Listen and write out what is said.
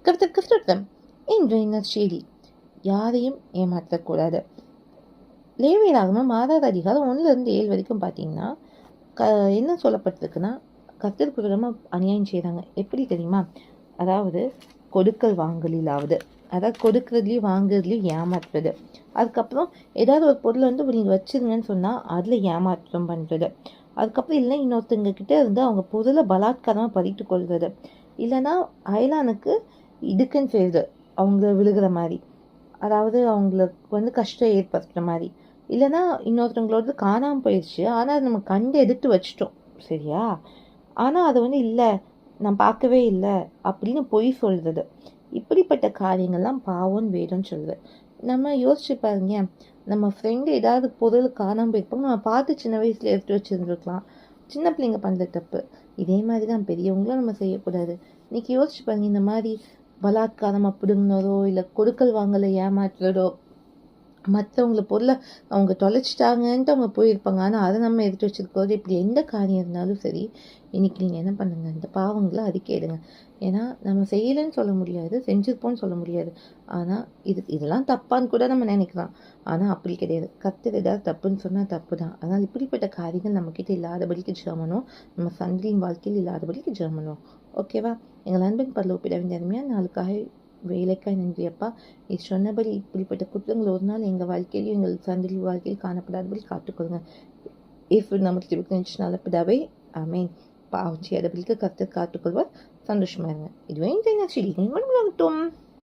கிறிஸ்தம் இன்றைய நற்செய்தி. யாரையும் ஏமாற்றக்கூடாது. லேவியராகமம் 6வது அதிகாரம் 1-7 வரைக்கும் பார்த்தீங்கன்னா என்ன சொல்லப்பட்டிருக்குன்னா, கர்த்தருக்கு விரோதமாக அநியாயம் செய்கிறாங்க. எப்படி தெரியுமா? அதாவது கொடுக்கல் வாங்கலிலாவது, அதாவது கொடுக்கறதுலையும் வாங்குறதுலையும் ஏமாற்றுறது. அதுக்கப்புறம் ஏதாவது ஒரு பொருளை நீங்கள் வச்சிருங்கன்னு சொன்னால் அதில் ஏமாற்றம் பண்ணுறது. அதுக்கப்புறம் இல்லை இன்னொருத்தங்க கிட்டே இருந்து அவங்க பொருளை பலாத்காரமாக பறித்து கொள்வது. இல்லைன்னா அயலானுக்கு இடுக்கன் செய்யுது, அவங்கள விழுகிற மாதிரி, அதாவது அவங்களுக்கு கஷ்டம் ஏற்படுத்துகிற மாதிரி. இல்லைன்னா இன்னொருத்தவங்களோட காணாமல் போயிடுச்சு, ஆனால் அதை நம்ம கண்டு எடுத்து வச்சிட்டோம், சரியா? ஆனால் அதை இல்லை நான் பார்க்கவே இல்லை அப்படின்னு பொய் சொல்கிறது. இப்படிப்பட்ட காரியங்கள்லாம் பாவம்னு வேணும்னு சொல்லுது. நம்ம யோசிச்சு பாருங்க, நம்ம ஃப்ரெண்டு ஏதாவது பொருள் காணாமல் போயிருப்போம், நம்ம பார்த்து சின்ன வயசில் எடுத்து வச்சுருந்துருக்கலாம். சின்ன பிள்ளைங்க பண்ணுற தப்பு. இதே மாதிரி தான் பெரியவங்களும் நம்ம செய்யக்கூடாது. இன்னைக்கு யோசிச்சு பாருங்க, இந்த மாதிரி பலாத்காரம் அப்படிங்கிறதோ இல்லை கொடுக்கல் வாங்கலை ஏமாற்றுறதோ, மற்றவங்கள பொருளை அவங்க தொலைச்சிட்டாங்கன்ட்டு அவங்க போயிருப்பாங்க, ஆனால் அதை நம்ம எடுத்து வச்சிருக்கோது. இப்படி எந்த காரியம் இருந்தாலும் சரி, இன்னைக்கு நீங்கள் என்ன பண்ணுங்க, இந்த பாவங்களை அறிக்கையிடுங்க. ஏன்னா நம்ம செய்யலைன்னு சொல்ல முடியாது, செஞ்சுருப்போம்னு சொல்ல முடியாது. ஆனால் இதெல்லாம் தப்பான்னு கூட நம்ம நினைக்கலாம். ஆனால் அப்படி கிடையாது. கர்த்தர் ஏதாவது தப்புன்னு சொன்னால் தப்பு தான். அதனால் இப்படிப்பட்ட காரியங்கள் நம்மக்கிட்ட இல்லாதபடிக்கு ஜெபமனும், நம்ம சந்திரின் வாழ்க்கையில் இல்லாதபடிக்கு ஜெபமனும். ஓகேவா? எங்கள் அன்பின் பரலோக பிதாவின் அருமையான நாளுக்காக வேலைக்காய் நன்றியப்பா. நீ சொன்னபடி இப்படிப்பட்ட குற்றங்கள் ஒரு நாள் எங்கள் வாழ்க்கையிலும் எங்கள் சந்ததி வாழ்க்கையில் காணப்படாதபடி காத்துக்கொள்ளுங்க. நமக்கு திருப்பினால பிதாவே, ஆமேன். பாவம் செய்யாதபடிக்கு கர்த்தர் காத்துக்கொள்வார். சந்தோஷமா இருங்க. இதுவே இந்த நற்செய்தி.